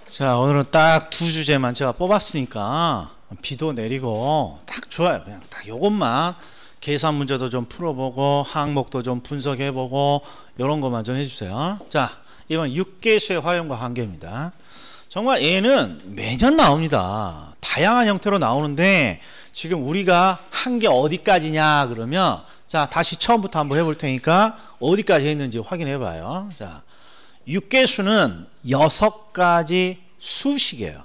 자, 오늘은 딱 두 주제만 제가 뽑았으니까 비도 내리고 딱 좋아요. 그냥 딱 요것만 계산 문제도 좀 풀어보고 항목도 좀 분석해보고 이런 것만 좀 해주세요. 자, 이번 육계수의 활용과 관계입니다. 정말 얘는 매년 나옵니다. 다양한 형태로 나오는데 지금 우리가 한 게 어디까지냐 그러면 자, 다시 처음부터 한번 해볼 테니까 어디까지 했는지 확인해 봐요. 자, 육계수는 6가지 수식이에요.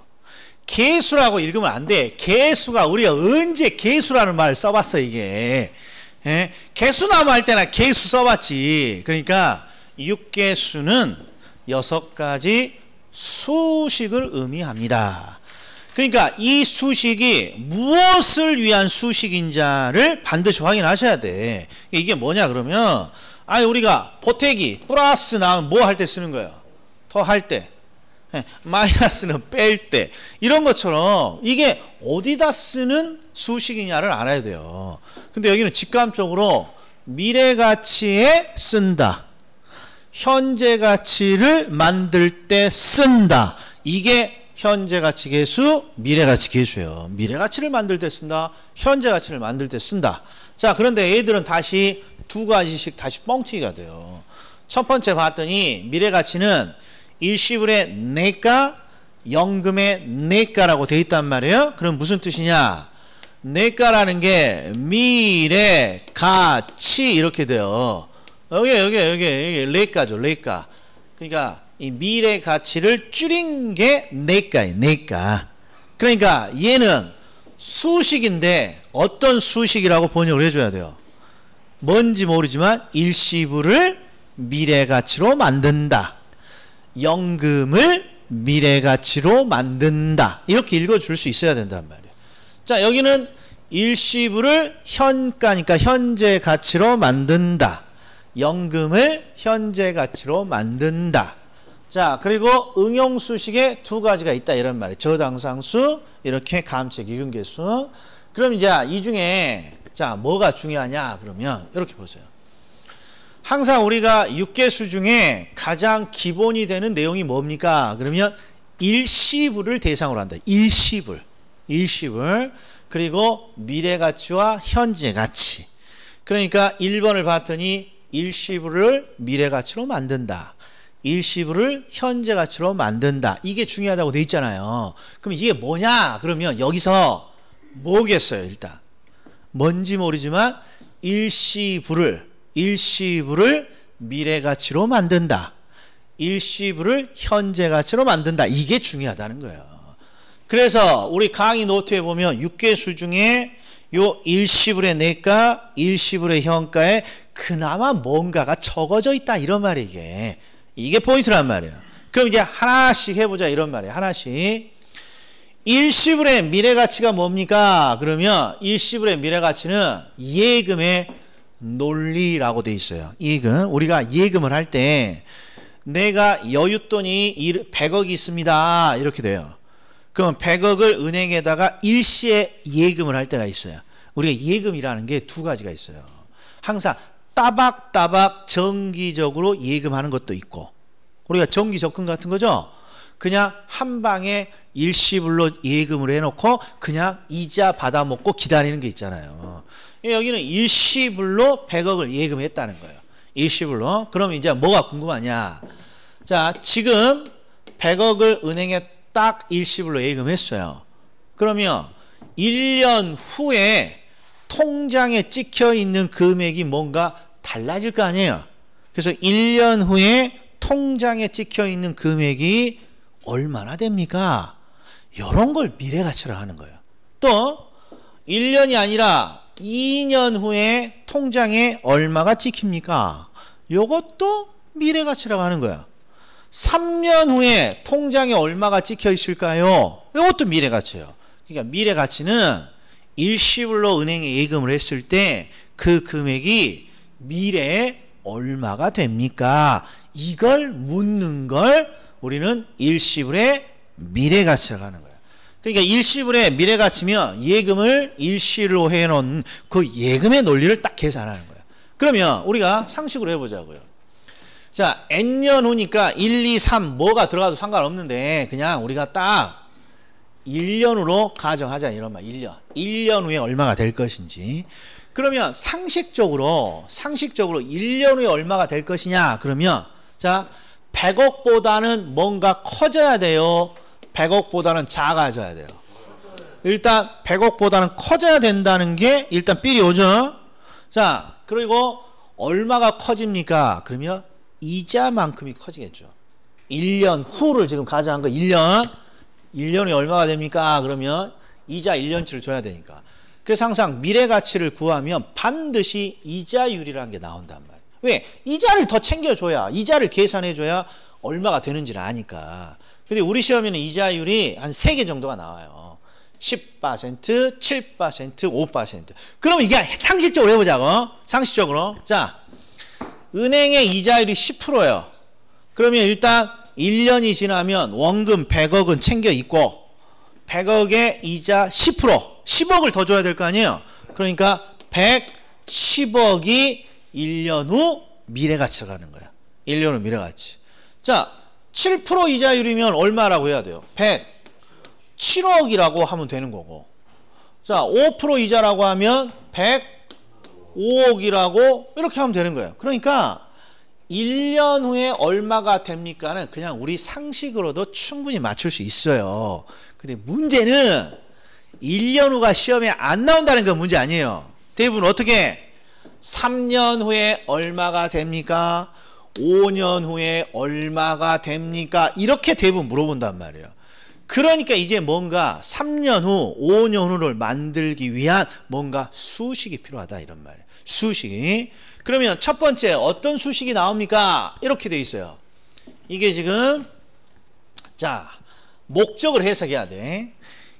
계수라고 읽으면 안 돼. 계수가 우리가 언제 계수라는 말을 써봤어 이게. 예? 계수나무 할 때나 계수 써봤지. 그러니까 육계수는 6가지 수식을 의미합니다. 그러니까 이 수식이 무엇을 위한 수식인지를 반드시 확인하셔야 돼. 이게 뭐냐 그러면 아니 우리가 보태기 플러스 나오면 뭐 할 때 쓰는 거예요? 더 할 때. 마이너스는 뺄 때. 이런 것처럼 이게 어디다 쓰는 수식이냐를 알아야 돼요. 근데 여기는 직감적으로 미래가치에 쓴다. 현재가치를 만들 때 쓴다. 이게 현재가치 계수, 미래가치 계수예요. 미래가치를 만들 때 쓴다. 현재가치를 만들 때 쓴다. 자, 그런데 얘들은 다시 두 가지씩 다시 뻥튀기가 돼요. 첫 번째 봤더니 미래가치는 일시불의 내가, 연금의 내가라고 돼 있단 말이에요. 그럼 무슨 뜻이냐? 내가라는 게 미래가치 이렇게 돼요. 여기 내가죠, 내가. 그러니까 이 미래가치를 줄인 게 내가예요, 내가. 그러니까 얘는 수식인데 어떤 수식이라고 번역을 해줘야 돼요. 뭔지 모르지만 일시불을 미래가치로 만든다. 연금을 미래가치로 만든다. 이렇게 읽어줄 수 있어야 된단 말이에요. 자, 여기는 일시불을 현가니까 현재가치로 만든다. 연금을 현재가치로 만든다. 자, 그리고 응용수식에 두 가지가 있다 이런 말이에요. 저당상수, 이렇게 감책, 이근계수. 그럼 이제 이 중에 자 뭐가 중요하냐 그러면 이렇게 보세요. 항상 우리가 육계수 중에 가장 기본이 되는 내용이 뭡니까? 그러면 일시불을 대상으로 한다. 일시불. 그리고 미래가치와 현재가치. 그러니까 1번을 봤더니 일시불을 미래가치로 만든다. 일시불을 현재가치로 만든다. 이게 중요하다고 돼 있잖아요. 그럼 이게 뭐냐? 그러면 여기서 뭐겠어요? 일단 뭔지 모르지만 일시불을 미래가치로 만든다. 일시불을 현재가치로 만든다. 이게 중요하다는 거예요. 그래서 우리 강의 노트에 보면 육계수 중에 요 일시불의 내가, 일시불의 현가에 그나마 뭔가가 적어져 있다 이런 말이에요. 이게 포인트란 말이에요. 그럼 이제 하나씩 해보자 이런 말이에요. 하나씩. 일시불의 미래가치가 뭡니까? 그러면 일시불의 미래가치는 예금의 논리라고 돼 있어요. 예금. 우리가 예금을 할 때 내가 여윳돈이 100억이 있습니다. 이렇게 돼요. 그럼 100억을 은행에다가 일시에 예금을 할 때가 있어요. 우리가 예금이라는 게 두 가지가 있어요. 항상 따박따박 정기적으로 예금하는 것도 있고 우리가 정기 적금 같은 거죠. 그냥 한 방에 일시불로 예금을 해놓고 그냥 이자 받아먹고 기다리는 게 있잖아요. 여기는 일시불로 100억을 예금했다는 거예요. 일시불로. 그럼 이제 뭐가 궁금하냐? 자, 지금 100억을 은행에 딱 일시불로 예금했어요. 그러면 1년 후에 통장에 찍혀 있는 금액이 뭔가 달라질 거 아니에요. 그래서 1년 후에 통장에 찍혀 있는 금액이 얼마나 됩니까? 이런 걸 미래가치로 하는 거예요. 또 1년이 아니라 2년 후에 통장에 얼마가 찍힙니까? 이것도 미래가치라고 하는 거야. 3년 후에 통장에 얼마가 찍혀 있을까요? 이것도 미래가치예요. 그러니까 미래가치는 일시불로 은행에 예금을 했을 때 그 금액이 미래에 얼마가 됩니까? 이걸 묻는 걸 우리는 일시불의 미래가치라고 하는 거예요. 그러니까 일시불의 미래가치면 예금을 일시로 해놓은 그 예금의 논리를 딱 계산하는 거예요. 그러면 우리가 상식으로 해보자고요. 자, n년 후니까 1, 2, 3 뭐가 들어가도 상관없는데 그냥 우리가 딱 1년으로 가정하자 이런 말. 1년 후에 얼마가 될 것인지. 그러면 상식적으로 1년 후에 얼마가 될 것이냐? 그러면 자, 100억보다는 뭔가 커져야 돼요. 100억보다는 작아져야 돼요. 일단 100억보다는 커져야 된다는 게 일단 삘이 오죠. 자, 그리고 얼마가 커집니까? 그러면 이자만큼이 커지겠죠. 1년 후를 지금 가정한 거 1년에 얼마가 됩니까? 그러면 이자 1년치를 줘야 되니까. 그래서 항상 미래 가치를 구하면 반드시 이자율이라는 게 나온단 말이에요. 왜? 이자를 더 챙겨줘야, 이자를 계산해줘야 얼마가 되는지를 아니까. 근데 우리 시험에는 이자율이 한 3개 정도가 나와요. 10%, 7%, 5%. 그럼 이게 상식적으로 해보자고. 상식적으로. 자, 은행의 이자율이 10%예요. 그러면 일단 1년이 지나면 원금 100억은 챙겨 있고 100억에 이자 10%, 10억을 더 줘야 될 거 아니에요. 그러니까 110억이 1년 후 미래가치가 가는 거야. 1년 후 미래가치. 자, 7% 이자율이면 얼마라고 해야 돼요? 107억이라고 하면 되는 거고. 자, 5% 이자라고 하면 105억이라고 이렇게 하면 되는 거예요. 그러니까 1년 후에 얼마가 됩니까는 그냥 우리 상식으로도 충분히 맞출 수 있어요. 근데 문제는 1년 후가 시험에 안 나온다는 건 문제 아니에요. 대부분 어떻게 3년 후에 얼마가 됩니까? 5년 후에 얼마가 됩니까? 이렇게 대부분 물어본단 말이에요. 그러니까 이제 뭔가 3년 후, 5년 후를 만들기 위한 뭔가 수식이 필요하다 이런 말이에요. 수식이. 그러면 첫 번째 어떤 수식이 나옵니까? 이렇게 돼 있어요. 이게 지금 자, 목적을 해석해야 돼.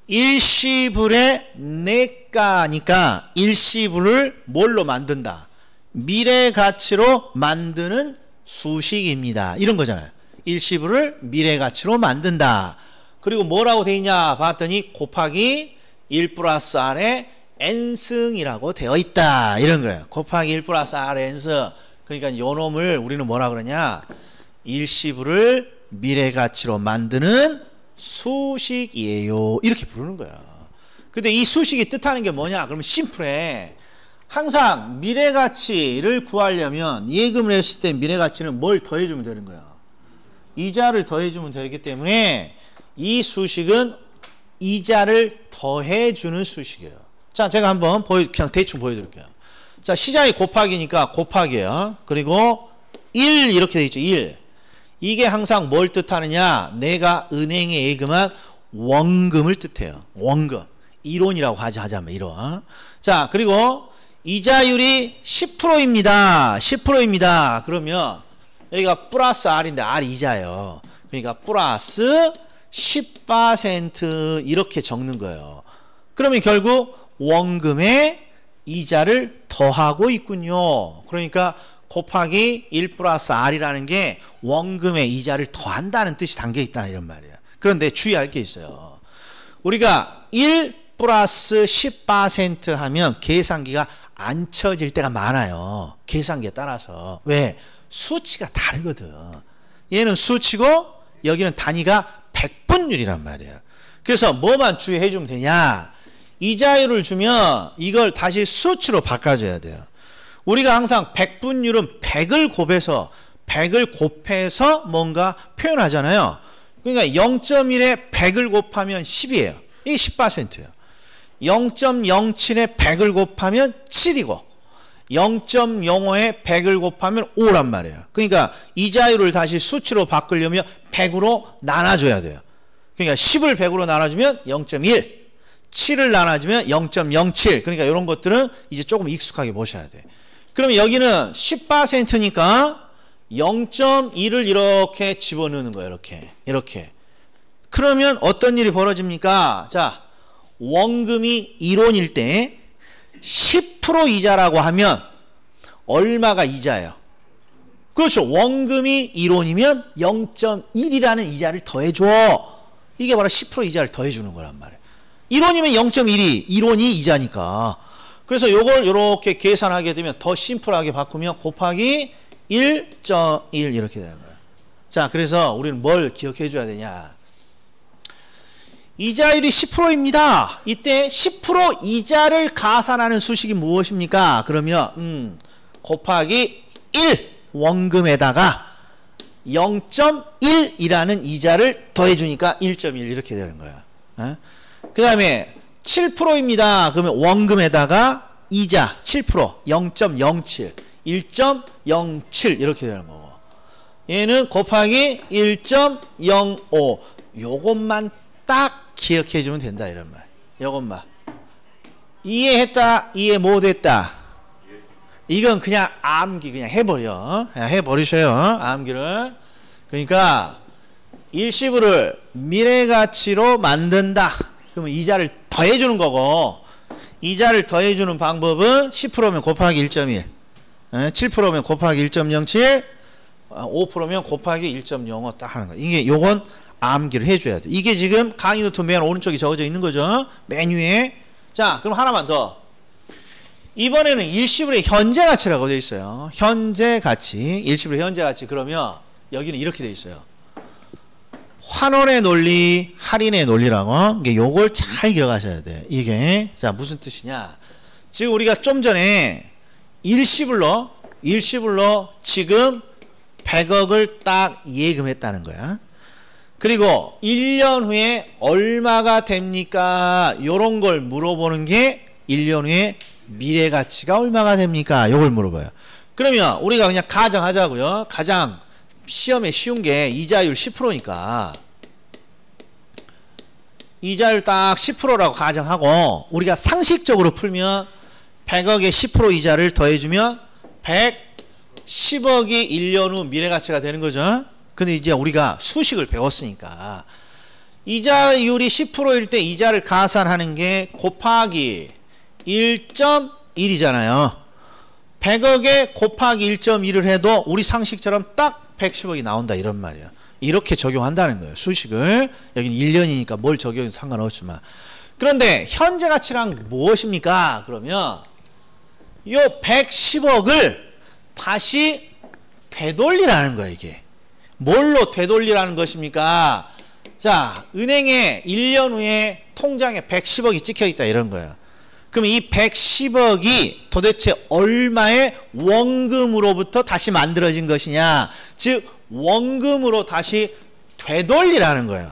일시불의 내가니까 일시불을 뭘로 만든다? 미래가치로 만드는 수식입니다. 이런 거잖아요. 일시불을 미래가치로 만든다. 그리고 뭐라고 돼 있냐 봤더니 곱하기 1 플러스 R에 n승이라고 되어 있다. 이런 거예요. 곱하기 1 플러스 R n승. 그러니까 요 놈을 우리는 뭐라 그러냐? 일시불을 미래가치로 만드는 수식이에요. 이렇게 부르는 거야. 근데 이 수식이 뜻하는 게 뭐냐? 그러면 심플해. 항상 미래가치를 구하려면 예금을 했을 때 미래가치는 뭘 더해주면 되는 거야? 이자를 더해주면 되기 때문에 이 수식은 이자를 더해주는 수식이에요. 자, 제가 한번 그냥 대충 보여드릴게요. 자, 시장이 곱하기니까 곱하기예요. 그리고 1 이렇게 돼 있죠. 1. 이게 항상 뭘 뜻하느냐? 내가 은행에 예금한 원금을 뜻해요. 원금. 1원이라고 하자면 1원. 자, 그리고 이자율이 10%입니다. 10%입니다. 그러면 여기가 플러스 R인데 R 이자예요. 그러니까 플러스 10% 이렇게 적는 거예요. 그러면 결국 원금의 이자를 더하고 있군요. 그러니까 곱하기 1 플러스 R이라는 게 원금의 이자를 더한다는 뜻이 담겨 있다 이런 말이에요. 그런데 주의할 게 있어요. 우리가 1 플러스 10% 하면 계산기가 안 쳐질 때가 많아요. 계산기에 따라서. 왜? 수치가 다르거든. 얘는 수치고 여기는 단위가 백분율이란 말이에요. 그래서 뭐만 주의해 주면 되냐? 이자율을 주면 이걸 다시 수치로 바꿔줘야 돼요. 우리가 항상 백분율은 100을 곱해서 뭔가 표현하잖아요. 그러니까 0.1에 100을 곱하면 10이에요. 이게 10%예요. 0.07에 100을 곱하면 7이고 0.05에 100을 곱하면 5란 말이에요. 그러니까 이자율을 다시 수치로 바꾸려면 100으로 나눠줘야 돼요. 그러니까 10을 100으로 나눠주면 0.1, 7을 나눠주면 0.07. 그러니까 이런 것들은 이제 조금 익숙하게 보셔야 돼요. 그러면 여기는 10%니까 0.1을 이렇게 집어넣는 거예요. 이렇게. 그러면 어떤 일이 벌어집니까? 자, 원금이 1원일 때 10% 이자라고 하면 얼마가 이자예요? 그렇죠. 원금이 1원이면 0.1이라는 이자를 더해줘. 이게 바로 10% 이자를 더해주는 거란 말이에요. 1원이면 0.1이 1원이 이자니까. 그래서 요걸 이렇게 계산하게 되면 더 심플하게 바꾸면 곱하기 1.1 이렇게 되는 거야. 자, 그래서 우리는 뭘 기억해 줘야 되냐? 이자율이 10%입니다. 이때 10% 이자를 가산하는 수식이 무엇입니까? 그러면 곱하기 1 원금에다가 0.1이라는 이자를 더해주니까 1.1 이렇게 되는 거야. 그 다음에 7%입니다. 그러면 원금에다가 이자 7% 0.07 1.07 이렇게 되는 거고, 얘는 곱하기 1.05 요것만 딱 기억해 주면 된다 이런 말. 요것만 이해했다 이해 못했다 이건 그냥 암기 그냥 해버려. 해버리셔요. 암기를. 그러니까 일시불을 미래가치로 만든다. 그러면 이자를 더해주는 거고, 이자를 더해주는 방법은 10%면 곱하기 1.1, 7%면 곱하기 1.07, 5%면 곱하기 1.05 딱 하는 거야. 이게 요건 암기를 해줘야 돼. 이게 지금 강의 노트 맨 오른쪽에 적어져 있는 거죠. 맨 위에. 자, 그럼 하나만 더. 이번에는 일시불의 현재 가치라고 되어 있어요. 현재 가치, 일시불의 현재 가치. 그러면 여기는 이렇게 되어 있어요. 환원의 논리, 할인의 논리라고. 이게 요걸 잘 기억하셔야 돼. 이게 자 무슨 뜻이냐? 지금 우리가 좀 전에 일시불로 지금 100억을 딱 예금했다는 거야. 그리고 1년 후에 얼마가 됩니까? 요런 걸 물어보는 게 1년 후에 미래 가치가 얼마가 됩니까? 요걸 물어봐요. 그러면 우리가 그냥 가정하자고요. 가장 시험에 쉬운 게 이자율 10%니까 이자율 딱 10%라고 가정하고, 우리가 상식적으로 풀면 100억에 10% 이자를 더해주면 110억이 1년 후 미래가치가 되는 거죠. 근데 이제 우리가 수식을 배웠으니까 이자율이 10%일 때 이자를 가산하는 게 곱하기 1.1이잖아요. 100억에 곱하기 1.1을 해도 우리 상식처럼 딱 110억이 나온다 이런 말이야. 이렇게 적용한다는 거예요. 수식을. 여기는 1년이니까 뭘 적용해도 상관없지만. 그런데 현재 가치랑 무엇입니까? 그러면 요 110억을 다시 되돌리라는 거야. 이게 뭘로 되돌리라는 것입니까? 자, 은행에 1년 후에 통장에 110억이 찍혀있다 이런 거예요. 그럼 이 110억이 도대체 얼마의 원금으로부터 다시 만들어진 것이냐? 즉 원금으로 다시 되돌리라는 거예요.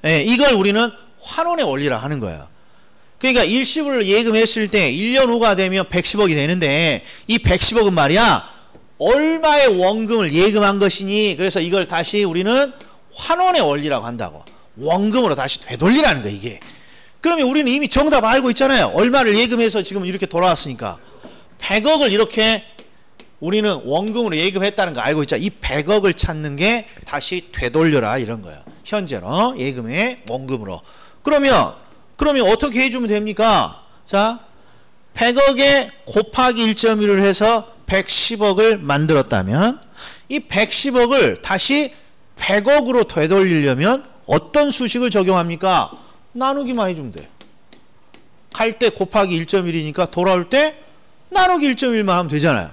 예, 이걸 우리는 환원의 원리라 하는 거예요. 그러니까 일시불을 예금했을 때 1년 후가 되면 110억이 되는데, 이 110억은 말이야 얼마의 원금을 예금한 것이니, 그래서 이걸 다시 우리는 환원의 원리라고 한다고. 원금으로 다시 되돌리라는 거예요. 이게. 그러면 우리는 이미 정답 알고 있잖아요. 얼마를 예금해서 지금 이렇게 돌아왔으니까 100억을 이렇게 우리는 원금으로 예금했다는 거 알고 있죠. 이 100억을 찾는 게 다시 되돌려라 이런 거예요. 현재로 예금의 원금으로. 그러면 어떻게 해주면 됩니까? 자, 100억에 곱하기 1.1을 해서 110억을 만들었다면, 이 110억을 다시 100억으로 되돌리려면 어떤 수식을 적용합니까? 나누기만 해주면 돼. 갈 때 곱하기 1.1이니까 돌아올 때 나누기 1.1만 하면 되잖아요.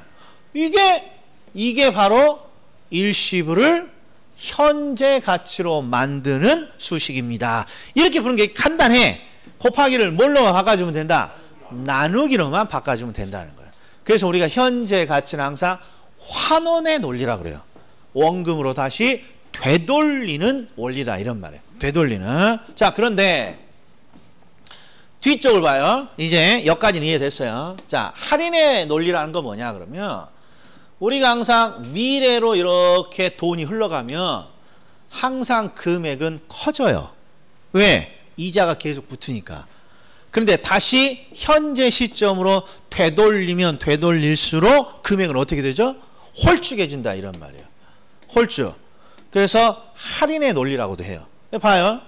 이게 바로 일시불을 현재 가치로 만드는 수식입니다. 이렇게 부르는 게 간단해. 곱하기를 뭘로 바꿔주면 된다? 나누기로만 바꿔주면 된다는 거예요. 그래서 우리가 현재 가치는 항상 환원의 논리라 그래요. 원금으로 다시 되돌리는 원리다 이런 말이에요. 되돌리는. 자, 그런데 뒤쪽을 봐요. 이제 여기까지는 이해됐어요. 자, 할인의 논리라는 건 뭐냐 그러면, 우리가 항상 미래로 이렇게 돈이 흘러가면 항상 금액은 커져요. 왜? 이자가 계속 붙으니까. 그런데 다시 현재 시점으로 되돌리면 되돌릴수록 금액은 어떻게 되죠? 홀쭉해진다 이런 말이에요. 홀쭉. 그래서 할인의 논리라고도 해요. 봐요.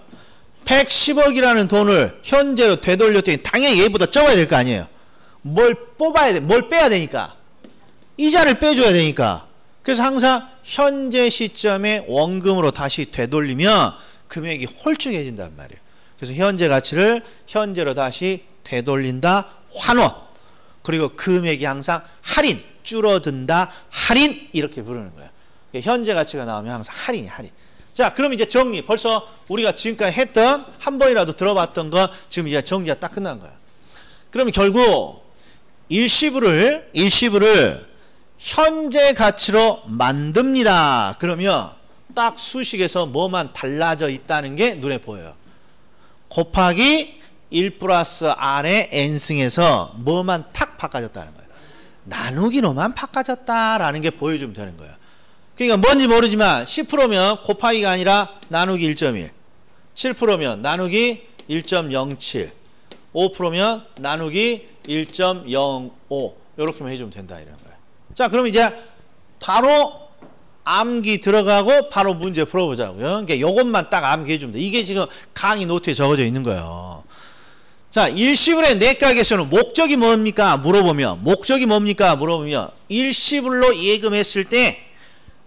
110억이라는 돈을 현재로 되돌렸더니 당연히 얘보다 적어야 될 거 아니에요. 뭘 뽑아야 돼. 뭘 빼야 되니까. 이자를 빼줘야 되니까. 그래서 항상 현재 시점에 원금으로 다시 되돌리면 금액이 홀쭉해진단 말이에요. 그래서 현재 가치를 현재로 다시 되돌린다. 환원. 그리고 금액이 항상 할인. 줄어든다, 할인 이렇게 부르는 거예요. 현재 가치가 나오면 항상 할인이 할인. 자, 그럼 이제 정리. 벌써 우리가 지금까지 했던 한 번이라도 들어봤던 거 지금 이제 정리가 딱 끝난 거야. 그러면 결국 일시불을 현재 가치로 만듭니다. 그러면 딱 수식에서 뭐만 달라져 있다는 게 눈에 보여요. 곱하기 1 플러스 R의 n승에서 뭐만 탁 바꿔졌다는 거예요. 나누기로만 바꿔졌다라는 게 보여주면 되는 거예요. 그러니까 뭔지 모르지만 10%면 곱하기가 아니라 나누기 1.1, 7%면 나누기 1.07, 5%면 나누기 1.05 이렇게만 해주면 된다 이런 거예요. 자, 그럼 이제 바로 암기 들어가고 바로 문제 풀어보자고요. 그러니까 이것만 딱 암기해 주면 돼. 이게 지금 강의 노트에 적어져 있는 거예요. 자, 일시불의 내각에서는 목적이 뭡니까? 물어보면 목적이 뭡니까? 물어보면 일시불로 예금했을 때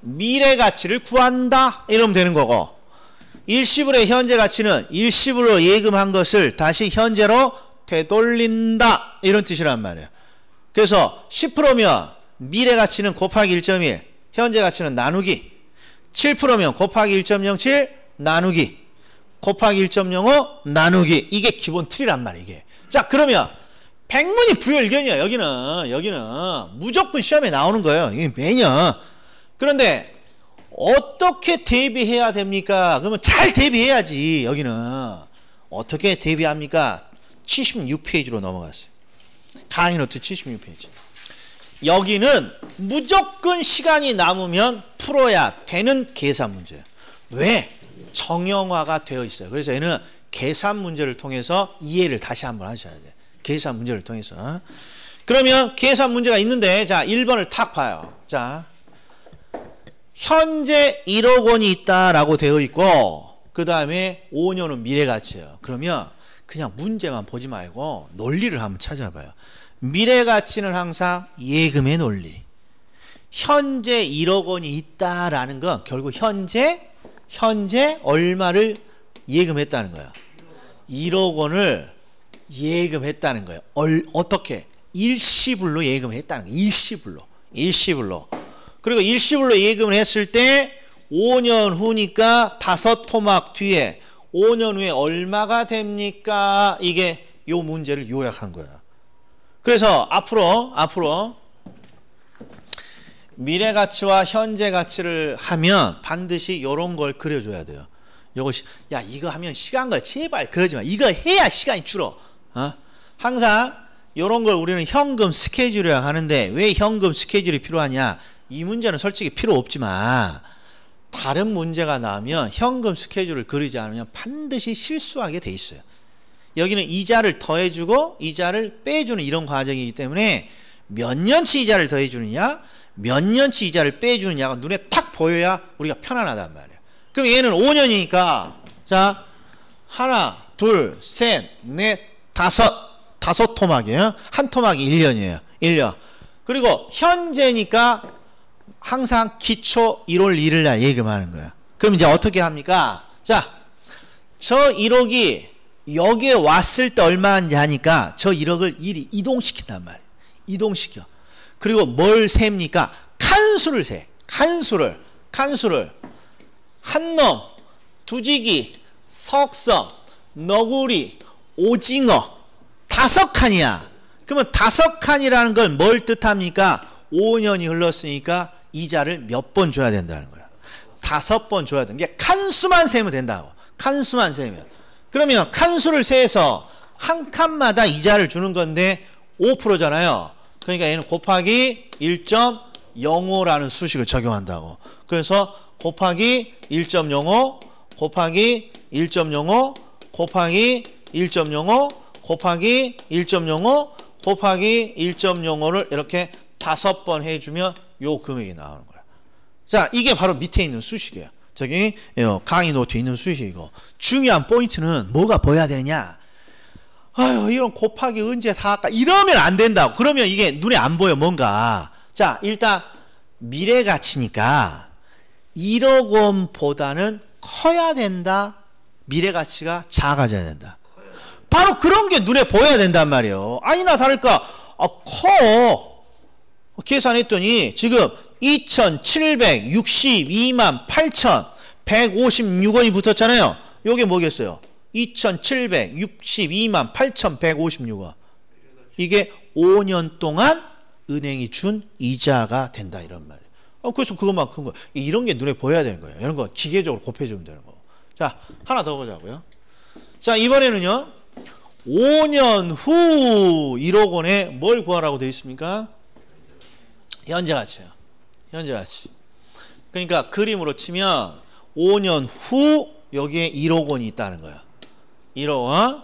미래 가치를 구한다 이러면 되는 거고, 일시불의 현재 가치는 일시불로 예금한 것을 다시 현재로 되돌린다 이런 뜻이란 말이에요. 그래서 10%면 미래 가치는 곱하기 1.1, 현재 가치는 나누기, 7%면 곱하기 1.07 나누기, 곱하기 1.05 나누기. 이게 기본 틀이란 말이에요. 이게. 자, 그러면 백문이 불여일견이야. 여기는 무조건 시험에 나오는 거예요. 이게 매년. 그런데 어떻게 대비해야 됩니까? 그러면 잘 대비해야지. 여기는 어떻게 대비합니까? 76페이지로 넘어갔어요. 강의 노트 76페이지. 여기는 무조건 시간이 남으면 풀어야 되는 계산 문제예요. 왜? 정형화가 되어 있어요. 그래서 얘는 계산 문제를 통해서 이해를 다시 한번 하셔야 돼요. 계산 문제를 통해서. 그러면 계산 문제가 있는데, 자, 1번을 탁 봐요. 자, 현재 1억 원이 있다라고 되어 있고, 그 다음에 5년 후 미래가치예요. 그러면 그냥 문제만 보지 말고 논리를 한번 찾아봐요. 미래가치는 항상 예금의 논리. 현재 1억 원이 있다라는 건 결국 현재 얼마를 예금했다는 거예요. 1억 원을 예금했다는 거예요. 어떻게? 일시불로 예금했다는 거예요. 일시불로. 그리고 일시불로 예금을 했을 때 5년 후니까 5토막 뒤에 5년 후에 얼마가 됩니까? 이게 요 문제를 요약한 거예요. 그래서 앞으로 미래 가치와 현재 가치를 하면 반드시 이런 걸 그려줘야 돼요. 요것이, 야, 이거 하면 시간 걸 제발 그러지 마. 이거 해야 시간이 줄어. 항상 이런 걸 우리는 현금 스케줄이라고 하는데, 왜 현금 스케줄이 필요하냐? 이 문제는 솔직히 필요 없지만 다른 문제가 나오면 현금 스케줄을 그리지 않으면 반드시 실수하게 돼 있어요. 여기는 이자를 더해주고 이자를 빼주는 이런 과정이기 때문에 몇 년치 이자를 더해주느냐, 몇 년치 이자를 빼주느냐가 눈에 탁 보여야 우리가 편안하단 말이에요. 그럼 얘는 5년이니까 자, 하나, 둘, 셋, 넷, 다섯 토막이에요. 한 토막이 1년이에요. 1년. 그리고 현재니까 항상 기초 1월 1일 날 예금하는 거예요. 그럼 이제 어떻게 합니까? 자, 저 1억이 여기에 왔을 때 얼마인지 하니까 저 1억을 일이 이동시킨단 말이에요. 이동시켜. 그리고 뭘 셉니까? 칸수를 세. 칸수를. 한놈, 두지기, 석성, 너구리, 오징어 5칸이야. 그러면 5칸이라는 걸 뭘 뜻합니까? 5년이 흘렀으니까 이자를 몇 번 줘야 된다는 거야. 5번 줘야 되는 게, 칸수만 세면 된다고. 칸수만 세면. 그러면 칸수를 세서 한 칸마다 이자를 주는 건데 5%잖아요. 그러니까 얘는 곱하기 1.05라는 수식을 적용한다고. 그래서 곱하기 1.05 곱하기 1.05 곱하기 1.05 곱하기 1.05 곱하기 1.05를 이렇게 5번 해주면 요 금액이 나오는 거야. 자, 이게 바로 밑에 있는 수식이에요. 저기 강의 노트에 있는 수식이고, 중요한 포인트는 뭐가 보여야 되느냐. 아유, 이런 곱하기 언제 다 할까? 이러면 안 된다고. 그러면 이게 눈에 안 보여, 뭔가. 자, 일단 미래 가치니까 1억 원보다는 커야 된다, 미래 가치가 작아져야 된다. 바로 그런 게 눈에 보여야 된단 말이에요. 아니나 다를까, 커. 계산했더니 지금 2,762만 8,156원이 붙었잖아요. 요게 뭐겠어요? 2,762만 8,156원. 이게 5년 동안 은행이 준 이자가 된다 이런 말이에요. 그래서 그것만 큰 거. 이런 게 눈에 보여야 되는 거예요. 이런 거 기계적으로 곱해주면 되는 거고. 자, 하나 더 보자고요. 자, 이번에는요. 5년 후 1억 원에 뭘 구하라고 되어 있습니까? 현재 가치요. 현재 가치. 그러니까 그림으로 치면 5년 후 여기에 1억 원이 있다는 거야. 1억 원.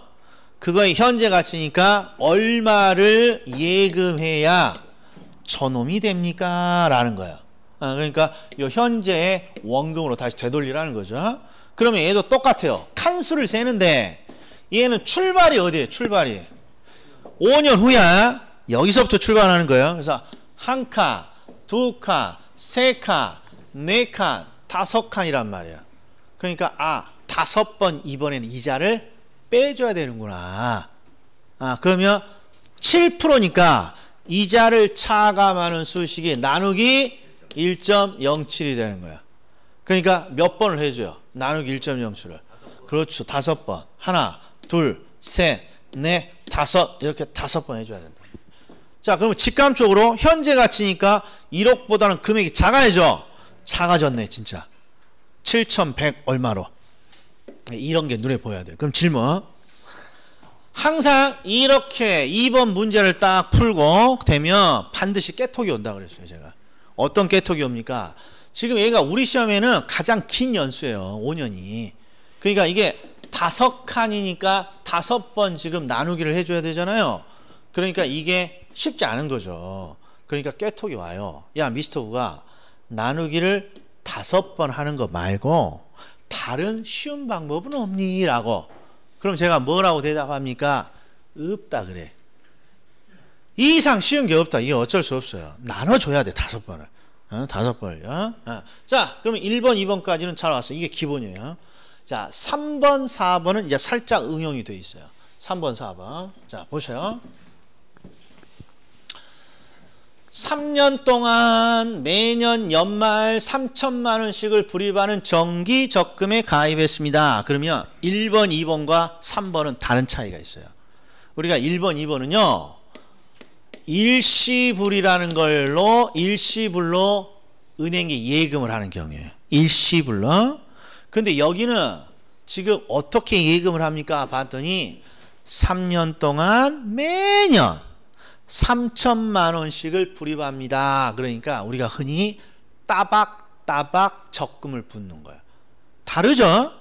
그거의 현재 가치니까 얼마를 예금해야 저놈이 됩니까? 라는 거야. 그러니까 이 현재의 원금으로 다시 되돌리라는 거죠. 그러면 얘도 똑같아요. 칸수를 세는데 얘는 출발이 어디예요? 출발이 5년 후야. 여기서부터 출발하는 거예요. 그래서 한 칸, 두 칸, 세 칸, 네 칸, 다섯 칸이란 말이야. 그러니까 5번 이번에는 이자를 빼줘야 되는구나. 그러면 7%니까 이자를 차감하는 수식이 나누기 1.07이 되는 거야. 그러니까 몇 번을 해줘요? 나누기 1.07을. 그렇죠. 5번. 하나, 둘, 셋, 넷, 다섯. 이렇게 5번 해줘야 된다. 자, 그러면 직감적으로 현재 가치니까 1억보다는 금액이 작아야죠. 작아졌네, 진짜. 7,100 얼마로. 이런 게 눈에 보여야 돼요. 그럼 질문. 항상 이렇게 2번 문제를 딱 풀고 되면 반드시 깨톡이 온다 그랬어요, 제가. 어떤 깨톡이 옵니까? 지금 얘가 우리 시험에는 가장 긴 연수예요. 5년이. 그러니까 이게 5칸이니까 5번 지금 나누기를 해줘야 되잖아요. 그러니까 이게 쉽지 않은 거죠. 그러니까 깨톡이 와요. 야, 미스터 우가 나누기를 5번 하는 거 말고 다른 쉬운 방법은 없니? 라고. 그럼 제가 뭐라고 대답합니까? 없다 그래. 이 이상 쉬운 게 없다. 이게 어쩔 수 없어요. 나눠줘야 돼. 5번을. 5번을요. 자, 그러면 1번, 2번까지는 잘 왔어요. 이게 기본이에요. 자, 3번, 4번은 이제 살짝 응용이 되어 있어요. 3번, 4번. 자, 보세요. 3년 동안 매년 연말 3천만 원씩을 불입하는 정기 적금에 가입했습니다. 그러면 1번, 2번과 3번은 다른 차이가 있어요. 우리가 1번, 2번은요. 일시불이라는 걸로 일시불로 은행에 예금을 하는 경우에요. 일시불로. 근데 여기는 지금 어떻게 예금을 합니까? 봤더니 3년 동안 매년 3천만 원씩을 불입합니다. 그러니까 우리가 흔히 따박따박 적금을 붓는 거야. 다르죠?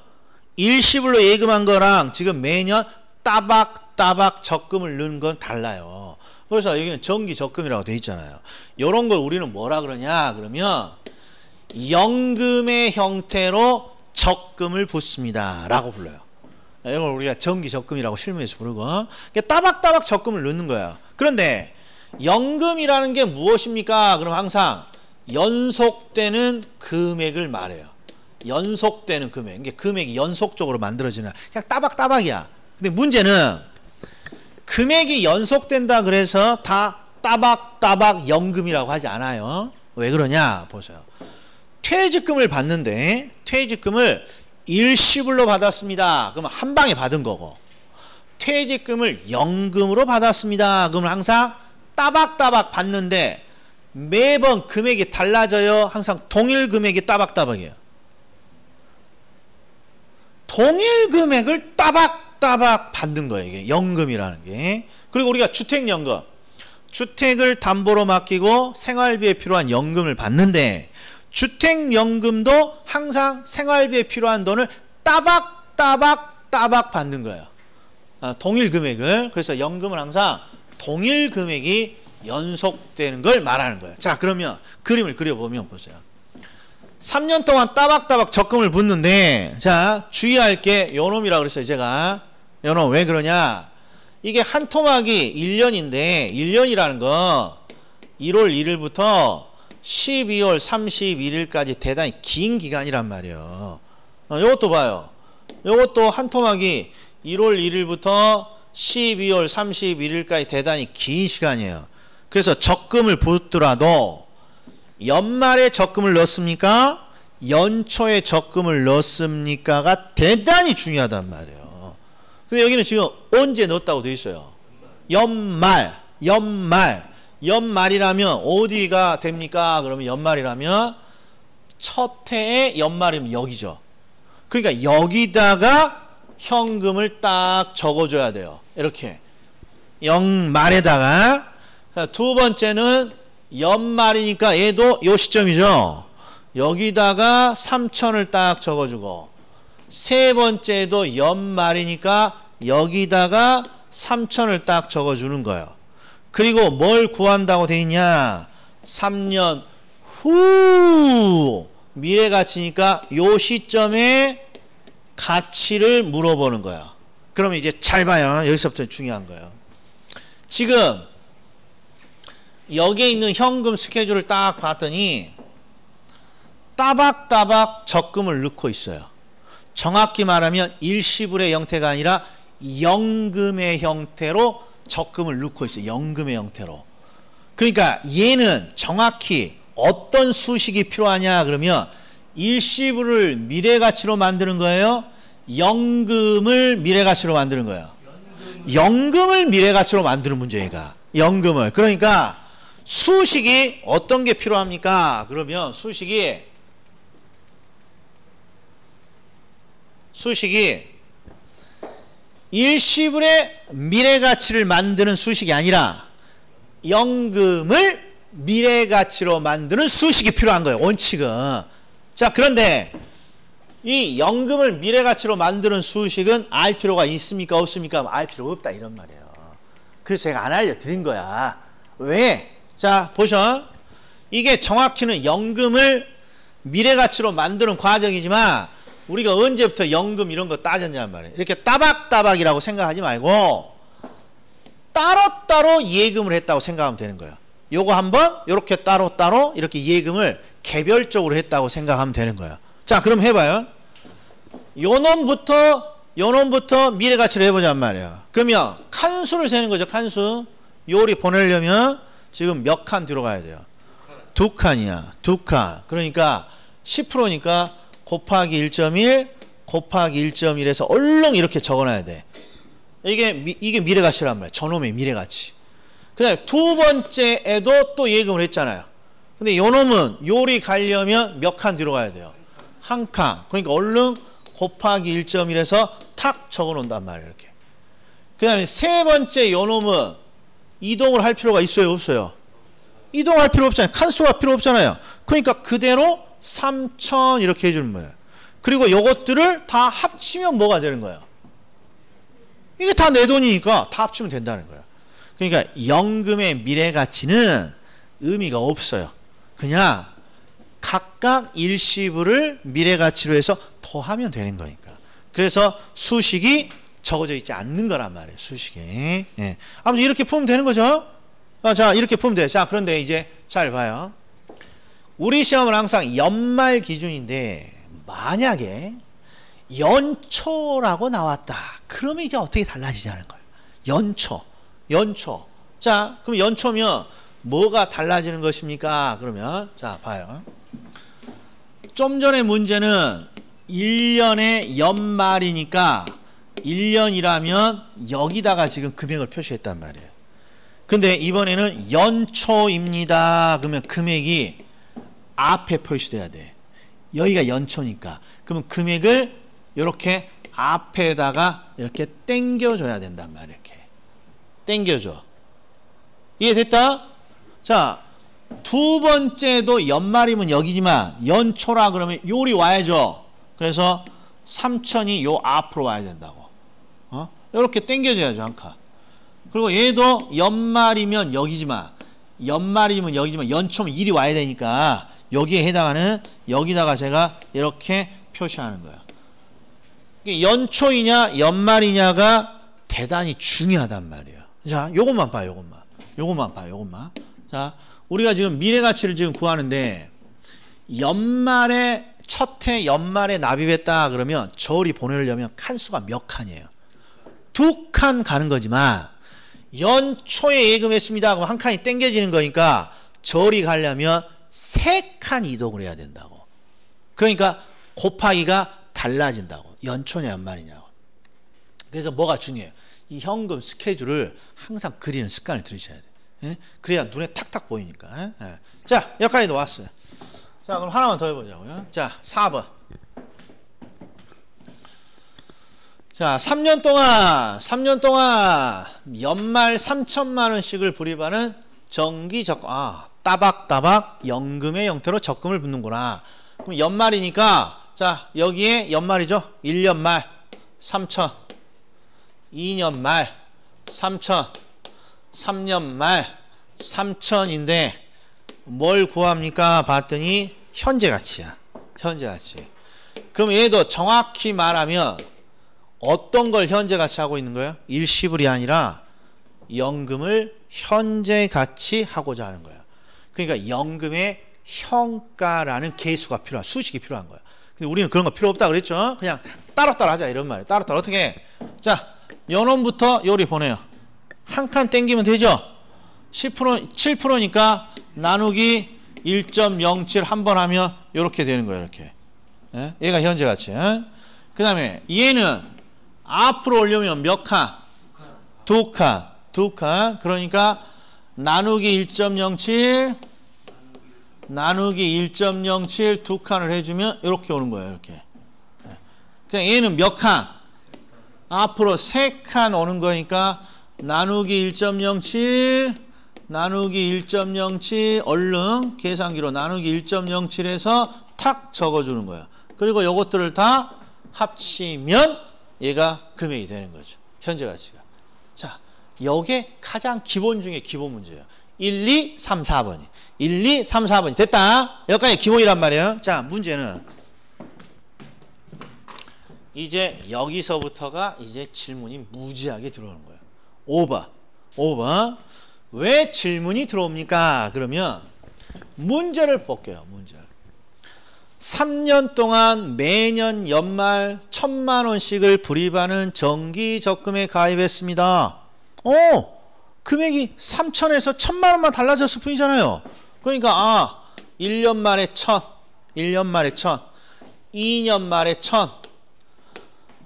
일시불로 예금한 거랑 지금 매년 따박따박 적금을 넣는 건 달라요. 그래서 여기는 정기 적금이라고 돼 있잖아요. 이런 걸 우리는 뭐라 그러냐? 그러면 연금의 형태로 적금을 붓습니다. 라고 불러요. 이걸 우리가 정기 적금이라고 실무에서 부르고 따박따박 적금을 넣는 거예요. 그런데 연금이라는 게 무엇입니까? 그럼 항상 연속되는 금액을 말해요. 연속되는 금액. 이게 금액이 연속적으로 만들어지는 그냥 따박따박이야. 근데 문제는 금액이 연속된다 그래서 다 따박따박 연금이라고 하지 않아요. 왜 그러냐? 보세요. 퇴직금을 받는데 퇴직금을 일시불로 받았습니다. 그러면 한 방에 받은 거고 퇴직금을 연금으로 받았습니다. 그러면 항상 따박따박 받는데 매번 금액이 달라져요. 항상 동일 금액이 따박따박이에요. 동일 금액을 따박따박 받는 거예요. 이게 연금이라는 게. 그리고 우리가 주택연금. 주택을 담보로 맡기고 생활비에 필요한 연금을 받는데 주택연금도 항상 생활비에 필요한 돈을 따박 받는 거예요. 동일 금액을. 그래서 연금은 항상 동일 금액이 연속되는 걸 말하는 거예요. 자, 그러면 그림을 그려보면 보세요. 3년 동안 따박따박 적금을 붓는데 자, 주의할 게 요놈이라고 그랬어요. 제가 요놈 왜 그러냐? 이게 한 토막이 1년인데 1년이라는 건 1월 1일부터 12월 31일까지 대단히 긴 기간이란 말이에요. 요것도 봐요. 요것도 한 토막이 1월 1일부터 12월 31일까지 대단히 긴 시간이에요. 그래서 적금을 붓더라도 연말에 적금을 넣습니까? 연초에 적금을 넣습니까가 대단히 중요하단 말이에요. 근데 여기는 지금 언제 넣었다고 되어 있어요? 연말이라면 어디가 됩니까? 그러면 연말이라면 첫 해의 연말이면 여기죠. 그러니까 여기다가 현금을 딱 적어줘야 돼요. 이렇게 연말에다가. 두 번째는 연말이니까 얘도 요 시점이죠. 여기다가 3천을 딱 적어주고, 세 번째도 연말이니까 여기다가 3천을 딱 적어주는 거예요. 그리고 뭘 구한다고 돼 있냐? 3년 후 미래가치니까 요 시점에 가치를 물어보는 거예요. 그러면 이제 잘 봐요. 여기서부터 중요한 거예요. 지금 여기에 있는 현금 스케줄을 딱 봤더니 따박따박 적금을 넣고 있어요. 정확히 말하면 일시불의 형태가 아니라 연금의 형태로 적금을 넣고 있어요. 연금의 형태로. 그러니까 얘는 정확히 어떤 수식이 필요하냐 그러면 일시불을 미래가치로 만드는 거예요? 연금을 미래가치로 만드는 거예요? 연금을 미래가치로 만드는 문제가. 연금을. 그러니까 수식이 어떤 게 필요합니까? 그러면 수식이 일시불의 미래가치를 만드는 수식이 아니라 연금을 미래가치로 만드는 수식이 필요한 거예요. 원칙은. 자, 그런데 이 연금을 미래가치로 만드는 수식은 알 필요가 있습니까? 없습니까? 알 필요가 없다 이런 말이에요. 그래서 제가 안 알려드린 거야. 왜? 자, 보셔. 이게 정확히는 연금을 미래가치로 만드는 과정이지만 우리가 언제부터 연금 이런 거 따졌냔 말이에요. 이렇게 따박따박이라고 생각하지 말고 따로따로 예금을 했다고 생각하면 되는 거예요. 요거 한번 이렇게 따로따로 이렇게 예금을 개별적으로 했다고 생각하면 되는 거예요. 자, 그럼 해봐요. 요놈부터 미래가치를 해보잔 말이에요. 그러면 칸수를 세는 거죠. 칸수. 요리 보내려면 지금 몇 칸 뒤로 가야 돼요? 2칸이야. 2칸. 그러니까 10%니까 곱하기 1.1 곱하기 1.1에서 얼른 이렇게 적어놔야 돼. 이게 미래가치란 말이야. 저놈의 미래가치. 그 다음에 두 번째에도 또 예금을 했잖아요. 근데 요놈은 요리 가려면 몇 칸 뒤로 가야 돼요? 1칸. 그러니까 얼른 곱하기 1.1에서 탁 적어 놓는단 말이에요. 이렇게. 그 다음에 세 번째 요놈은 이동을 할 필요가 있어요? 없어요? 이동할 필요 없잖아요. 칸수가 필요 없잖아요. 그러니까 그대로 3천 이렇게 해주는 거예요. 그리고 요것들을 다 합치면 뭐가 되는 거예요? 이게 다 내 돈이니까 다 합치면 된다는 거예요. 그러니까 연금의 미래가치는 의미가 없어요. 그냥 각각 일시불을 미래가치로 해서 더하면 되는 거니까. 그래서 수식이 적어져 있지 않는 거란 말이에요. 수식이. 예. 아무튼 이렇게 풀면 되는 거죠. 자, 이렇게 풀면 돼요. 자, 그런데 이제 잘 봐요. 우리 시험은 항상 연말 기준인데 만약에 연초라고 나왔다. 그러면 이제 어떻게 달라지자는 거예요. 연초. 자, 그럼 연초면 뭐가 달라지는 것입니까? 그러면 자, 봐요. 좀 전에 문제는 1년의 연말이니까 1년이라면 여기다가 지금 금액을 표시했단 말이에요. 근데 이번에는 연초입니다. 그러면 금액이 앞에 표시돼야 돼. 여기가 연초니까. 그러면 금액을 이렇게 앞에다가 이렇게 당겨줘야 된단 말이에요. 이렇게 당겨줘. 이해됐다? 자, 두 번째도 연말이면 여기지만 연초라 그러면 요리 와야죠. 그래서 3천이 요 앞으로 와야 된다고. 이렇게 당겨줘야죠. 한 칸. 그리고 얘도 연말이면 여기지만 연초면 1이 와야 되니까 여기에 해당하는 여기다가 제가 이렇게 표시하는 거예요. 연초이냐 연말이냐가 대단히 중요하단 말이에요. 자, 요것만 봐. 요것만. 자, 우리가 지금 미래가치를 지금 구하는데 연말에 첫해 연말에 납입했다 그러면 저울이 보내려면 칸수가 몇 칸이에요? 2칸 가는 거지만 연초에 예금했습니다. 그럼 한 칸이 땡겨지는 거니까 저리 가려면 3칸 이동을 해야 된다고. 그러니까 곱하기가 달라진다고. 연초냐 연말이냐고. 그래서 뭐가 중요해요? 이 현금 스케줄을 항상 그리는 습관을 들이셔야 돼요. 예? 그래야 눈에 탁탁 보이니까. 예? 자, 여기까지 왔어요. 자, 그럼 하나만 더 해보자고요. 자, 4번. 자, 3년 동안 연말 3천만 원씩을 불입하는 정기 적금. 따박따박 연금의 형태로 적금을 붓는구나. 그럼 연말이니까, 자, 여기에 연말이죠. 1년 말 3천, 2년 말 3천, 3년 말 3천인데 뭘 구합니까? 봤더니 현재 가치야. 현재 가치. 그럼 얘도 정확히 말하면 어떤 걸 현재 가치 하고 있는 거예요? 일시불이 아니라 연금을 현재 가치 하고자 하는 거야. 그러니까 연금의 현가라는 계수가 필요한, 수식이 필요한 거야. 근데 우리는 그런 거 필요 없다 그랬죠? 그냥 따로따로 하자 이런 말이에요. 따로따로 어떻게 해? 자, 연원부터 요리 보내요. 한 칸 땡기면 되죠? 10%, 7%니까 나누기 1.07 한 번 하면 이렇게 되는 거예요. 이렇게. 예? 얘가 현재 가치. 그 다음에 얘는 앞으로 올려면 몇 칸? 2칸. 2칸. 그러니까 나누기 1.07 나누기 1.07 2칸을 해주면 이렇게 오는 거예요. 이렇게. 그냥 얘는 몇 칸? 앞으로 3칸 오는 거니까 나누기 1.07 나누기 1.07 얼른 계산기로 나누기 1.07에서 탁 적어주는 거예요. 그리고 요것들을 다 합치면 얘가 금액이 되는 거죠. 현재 가치가. 자, 요게 가장 기본 중에 기본 문제예요. 1, 2, 3, 4번이. 1, 2, 3, 4번이. 됐다. 여기까지 기본이란 말이에요. 자, 문제는 이제 여기서부터가 이제 질문이 무지하게 들어오는 거예요. 5번. 왜 질문이 들어옵니까? 그러면 문제를 볼게요. 문제를. 3년 동안 매년 연말 1,000만 원씩을 불입하는 정기 적금에 가입했습니다. 금액이 3천에서 1,000만 원만 달라졌을 뿐이잖아요. 그러니까 1년 말에 1,000, 1년 말에 1,000, 2년 말에 1,000,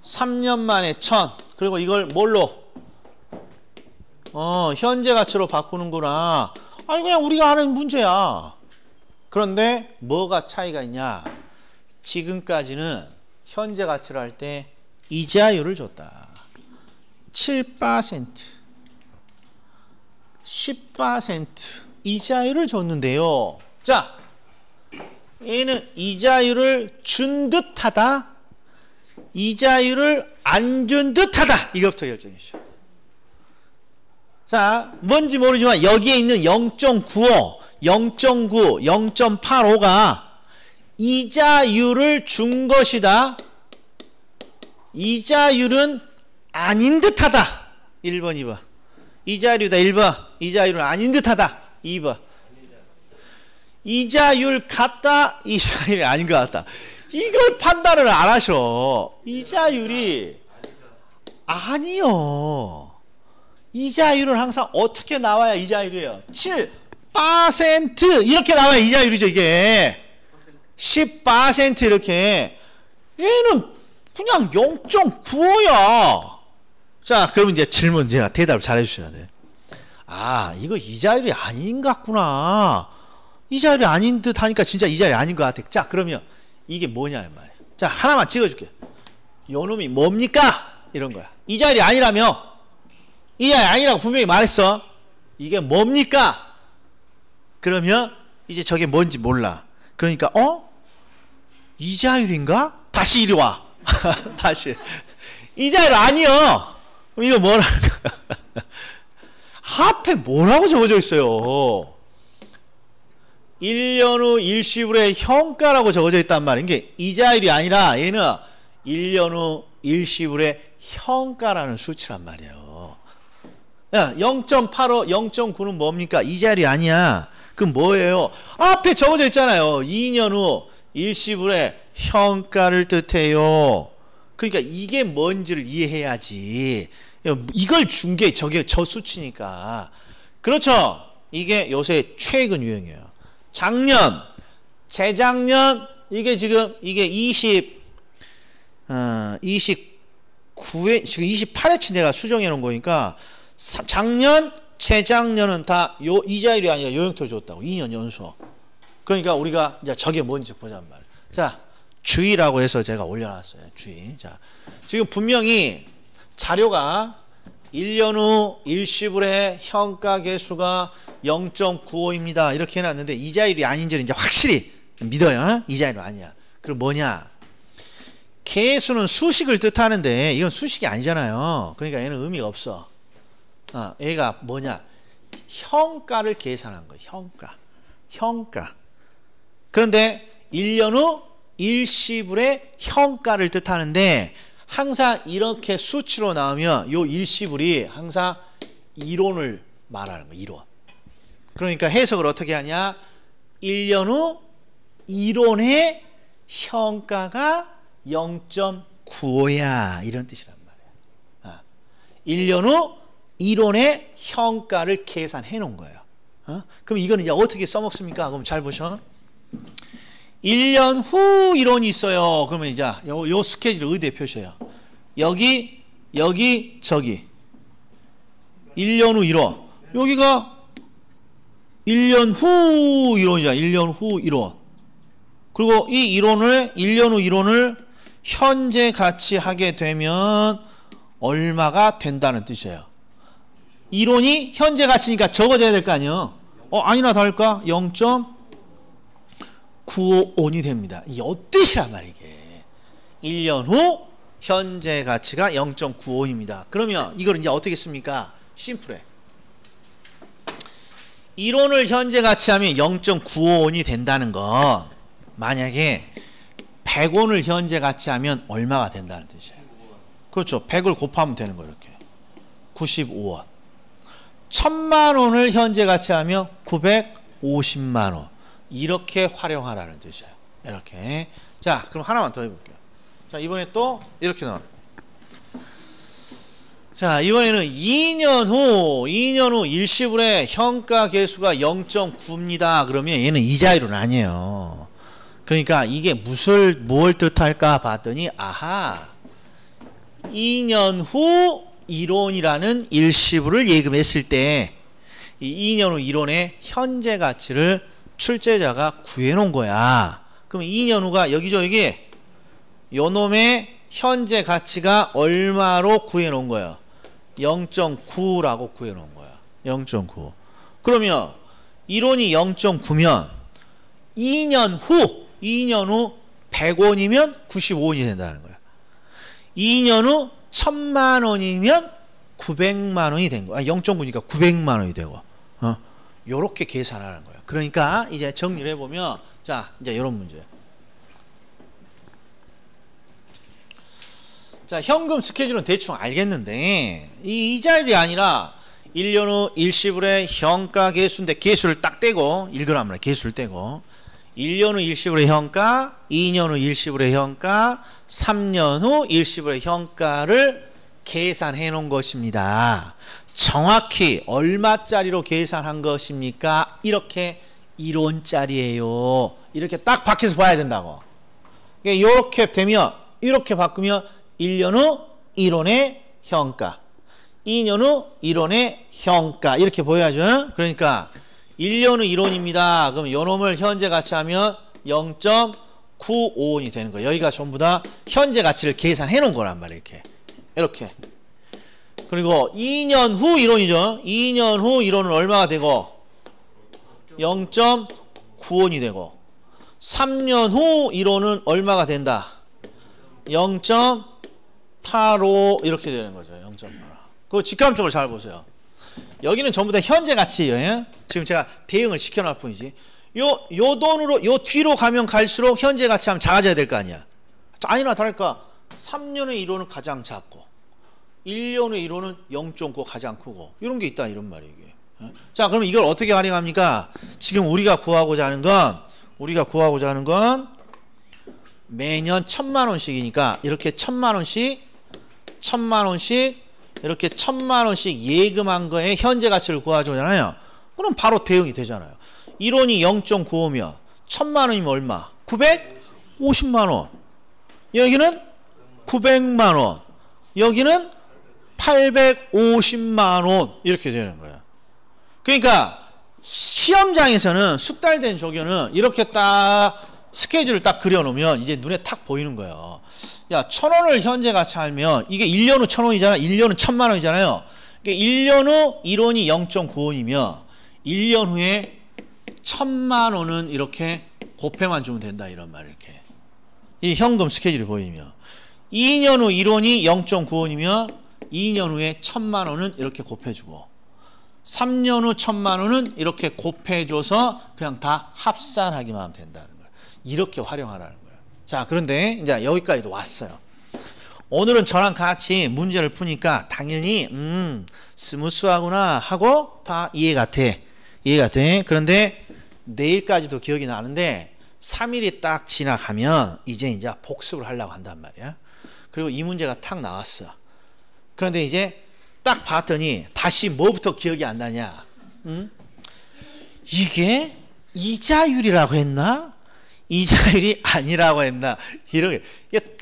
3년 만에 1,000. 그리고 이걸 뭘로? 현재 가치로 바꾸는구나. 아니 그냥 우리가 아는 문제야. 그런데 뭐가 차이가 있냐? 지금까지는 현재 가치를 할 때 이자율을 줬다. 7%, 10% 이자율을 줬는데요. 자, 얘는 이자율을 준 듯하다, 이자율을 안 준 듯하다. 이것부터 결정이죠. 자, 뭔지 모르지만 여기에 있는 0.95, 0.9, 0.85가 이자율을 준 것이다. 이자율은 아닌 듯하다. 1번, 2번. 이자율이다. 1번. 이자율은 아닌 듯하다. 2번. 이자율 같다. 이자율이 아닌 것 같다. 이걸 판단을 안 하셔. 이자율이 아니요. 이자율은 항상 어떻게 나와야 이자율이에요? 7% 이렇게 나와야 이자율이죠. 이게 10% 이렇게. 얘는 그냥 0.95야. 자, 그러면 이제 질문 제가 대답을 잘 해주셔야 돼. 이거 이자율이 아닌 것 같구나. 이자율이 아닌 듯 하니까 진짜 이자율이 아닌 것 같아. 자, 그러면 이게 뭐냐 이 말이야. 자, 하나만 찍어줄게. 요 놈이 뭡니까? 이런 거야. 이자율이 아니라며. 이자율이 아니라고 분명히 말했어. 이게 뭡니까? 그러면 이제 저게 뭔지 몰라. 그러니까 이자율인가? 다시 이리 와. 다시. 이자율 아니요. 그럼 이거 뭐라는 거야? 앞에 뭐라고 적어져 있어요? 1년 후 일시불의 현가라고 적어져 있단 말이야. 이게 이자율이 아니라 얘는 1년 후 일시불의 현가라는 수치란 말이에요. 야, 0.85, 0.9는 뭡니까? 이자율이 아니야. 그럼 뭐예요? 앞에 적어져 있잖아요. 2년 후 일시불의 현가를 뜻해요. 그 그러니까 이게 뭔지를 이해해야지. 이걸 준 게 저게 저 수치니까. 그렇죠. 이게 요새 최근 유행이에요. 작년, 재작년, 이게 지금 이게 29회, 지금 28회치 내가 수정해 놓은 거니까 작년, 재작년은 다 이자율이 아니라 요형토를 줬다고. 2년 연속. 그러니까 우리가 이제 저게 뭔지 보자는 말이에요. 자, 주의라고 해서 제가 올려놨어요. 주의. 자, 지금 분명히 자료가 1년 후 일시불의 현가 계수가 0.95입니다. 이렇게 해놨는데 이자율이 아닌지를 이제 확실히 믿어요. 이자율이 아니야. 그럼 뭐냐? 계수는 수식을 뜻하는데 이건 수식이 아니잖아요. 그러니까 얘는 의미가 없어. 얘가 뭐냐? 현가를 계산한 거예요. 현가. 그런데 1년 후 일시불의 현가를 뜻하는데 항상 이렇게 수치로 나오면 요 일시불이 항상 이론을 말하는 거예요. 이론. 그러니까 해석을 어떻게 하냐? 1년 후 이론의 현가가 0.95야 이런 뜻이란 말이에요. 1년 후 이론의 현가를 계산해 놓은 거예요. 그럼 이거는 이제 어떻게 써먹습니까? 그럼 잘 보셔. 1년 후 이론이 있어요. 그러면 이제 요 스케줄을 어디에 표시해요? 여기, 저기. 1년 후 이론. 여기가 1년 후 이론이야. 1년 후 이론. 그리고 이 이론을 1년 후 이론을 현재 같이 하게 되면 얼마가 된다는 뜻이에요. 이론이 현재 가치니까 적어져야 될 거 아니에요. 아니나 다를까? 0.955이 됩니다. 이게 어뜻이란 말이야 이게. 1년 후 현재 가치가 0.95입니다. 그러면 이걸 이제 어떻게 씁니까? 심플해. 이론을 현재 가치하면 0.955원이 된다는 건 만약에 100원을 현재 가치하면 얼마가 된다는 뜻이에요. 그렇죠. 100을 곱하면 되는 거예요. 이렇게 95원. 1000만 원을 현재 가치하면 950만 원. 이렇게 활용하라는 뜻이에요. 이렇게. 자, 그럼 하나만 더 해볼게요. 자, 이번에 또 이렇게 나와요. 자, 이번에는 2년 후 일시불의 현가 계수가 0.9입니다. 그러면 얘는 이자율은 아니에요. 그러니까 이게 뭘 뜻할까 봤더니 아하, 2년 후 이론이라는 일시불을 예금했을 때 이 2년 후 이론의 현재 가치를 출제자가 구해놓은 거야. 그럼 2년 후가 여기죠. 여기 요 놈의 현재 가치가 얼마로 구해놓은 거예요? 0.9라고 구해놓은 거야. 0.9. 그러면 이론이 0.9면 2년 후 100원이면 95원이 된다는 거야. 2년 후 1000만 원이면 900만 원이 된 거야. 0.9니까 900만 원이 되고. 요렇게 계산하는 거예요. 그러니까 이제 정리를 해보면 자, 이제 이런 문제예요. 자, 현금 스케줄은 대충 알겠는데 이 이자율이 아니라 1년 후 일시불의 현가 계수인데 계수를 딱 떼고 읽으라면 계수를 떼고 1년 후 일시불의 현가, 2년 후 일시불의 현가, 3년 후 일시불의 현가를 계산해 놓은 것입니다. 정확히 얼마짜리로 계산한 것입니까? 이렇게 1원짜리예요. 이렇게 딱 밖에서 봐야 된다고. 이렇게 되면 이렇게 바꾸면 1년 후 1원의 현가, 2년 후 1원의 현가 이렇게 보여야죠. 그러니까 1년 후 1원입니다. 그럼 요놈을 현재 가치하면 0.955원이 되는 거예요. 여기가 전부 다 현재 가치를 계산해 놓은 거란 말이에요. 이렇게. 그리고 2년 후 1원이죠. 2년 후 1원은 얼마가 되고 0.9원이 되고 3년 후 1원은 얼마가 된다? 0.85 이렇게 되는 거죠. 0.85. 그거 직감적으로 잘 보세요. 여기는 전부 다 현재 가치예요. 예? 지금 제가 대응을 시켜놓을 뿐이지. 요 돈으로 요 뒤로 가면 갈수록 현재 가치하면 작아져야 될 거 아니야. 아니나 다를까 3년의 1호는 가장 작고 1년의 1호는 0.9 가장 크고 이런 게 있다 이런 말이에요. 이게. 자, 그럼 이걸 어떻게 활용합니까? 지금 우리가 구하고자 하는 건 매년 1,000만 원씩이니까 이렇게 1,000만 원씩 이렇게 1,000만 원씩 예금한 거에 현재 가치를 구하잖아요. 그럼 바로 대응이 되잖아요. 1원이 0.95면 1,000만 원이면 얼마? 950만 원. 여기는 900만 원. 여기는 850만 원. 이렇게 되는 거예요. 그러니까 시험장에서는 숙달된 조교는 이렇게 딱 스케줄을 딱 그려놓으면 이제 눈에 탁 보이는 거예요. 야, 1,000원을 현재 가치 알면 이게 1년 후 1,000원이잖아. 1년 후 1,000만 원이잖아요. 그러니까 1년 후 1원이 0.95원이면 1년 후에 1,000만 원은 이렇게 곱해만 주면 된다. 이런 말 이렇게. 이 현금 스케줄이 보이면 2년 후 1원이 0.95원이면 2년 후에 1,000만 원은 이렇게 곱해주고 3년 후 1,000만 원은 이렇게 곱해줘서 그냥 다 합산하기만 하면 된다는 거예요. 이렇게 활용하라는 거예요. 자, 그런데 이제 여기까지도 왔어요. 오늘은 저랑 같이 문제를 푸니까 당연히 스무스하구나 하고 다 이해가 돼. 그런데 내일까지도 기억이 나는데 3일이 딱 지나가면 이제 복습을 하려고 한단 말이야. 그리고 이 문제가 탁 나왔어. 그런데 이제 딱 봤더니 다시 뭐부터 기억이 안 나냐? 이게 이자율이라고 했나? 이자율이 아니라고 했나? 이게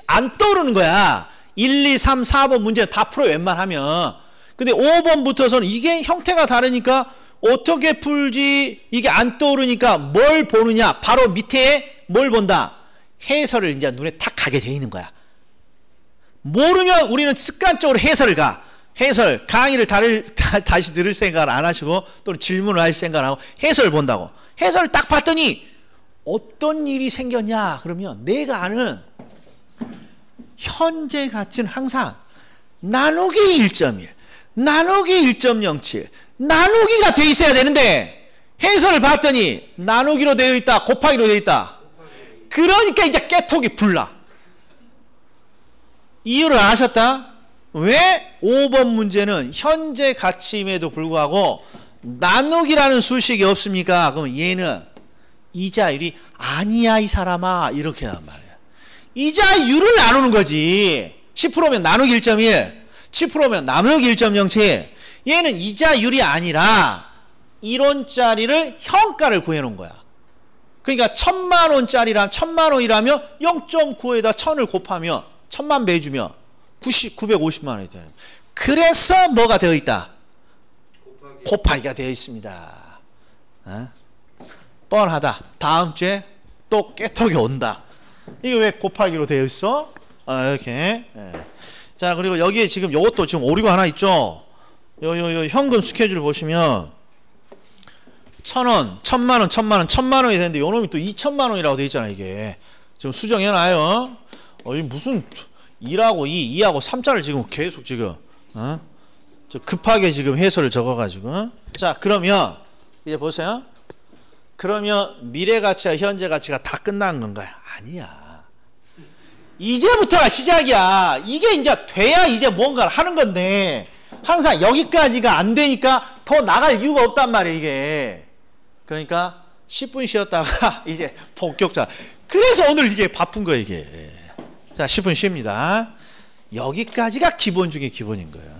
안 떠오르는 거야. 1, 2, 3, 4번 문제는 다 풀어 웬만하면. 근데 5번부터서는 이게 형태가 다르니까 어떻게 풀지? 이게 안 떠오르니까 뭘 보느냐? 바로 밑에 뭘 본다? 해설을 이제 눈에 탁 가게 돼 있는 거야. 모르면 우리는 습관적으로 해설을 가. 해설, 강의를 다시 들을 생각을 안 하시고 또는 질문을 하실 생각을 하고 해설을 본다고. 해설을 딱 봤더니 어떤 일이 생겼냐? 그러면 내가 아는 현재 가치는 항상 나누기 1.1, 나누기 1.07, 나누기가 돼 있어야 되는데 해설을 봤더니 나누기로 되어 있다, 곱하기로 되어 있다. 그러니까 이제 깨톡이 불나. 이유를 아셨다? 왜 5번 문제는 현재 가치임에도 불구하고 나누기라는 수식이 없습니까? 그럼 얘는 이자율이 아니야 이 사람아 이렇게 한 말이야. 이자율을 나누는 거지. 10%면 나누기 1.1, 10%면 나누기 1.07. 얘는 이자율이 아니라 1원짜리를 현가를 구해놓은 거야. 그러니까 1,000만 원짜리라면 1,000만 원이라면 0.9에다 1,000을 곱하면 1,000만 배 주면 950만 원이 되는. 그래서 뭐가 되어 있다? 곱하기가 되어 있습니다. 어? 뻔하다. 다음 주에 또 깨톡이 온다. 이게 왜 곱하기로 되어 있어? 이렇게. 예. 자, 그리고 여기에 지금 요것도 지금 오류가 하나 있죠. 요 현금 스케줄 보시면 1,000원, 1,000만 원, 1,000만 원, 1,000만 원이 되는데 요놈이 또 2,000만 원이라고 되어 있잖아. 이게 지금 수정해놔요. 이 무슨 2하고 2하고 3자를 지금 계속 지금 저 급하게 지금 해설을 적어가지고. 자, 그러면 이제 보세요. 그러면 미래 가치와 현재 가치가 다 끝난 건가요? 아니야. 이제부터가 시작이야. 이게 이제 돼야 이제 뭔가를 하는 건데 항상 여기까지가 안 되니까 더 나갈 이유가 없단 말이에요. 이게. 그러니까 10분 쉬었다가 이제 본격자. 그래서 오늘 이게 바쁜 거예요. 이게. 자, 10분 쉽니다. 여기까지가 기본 중에 기본인 거예요.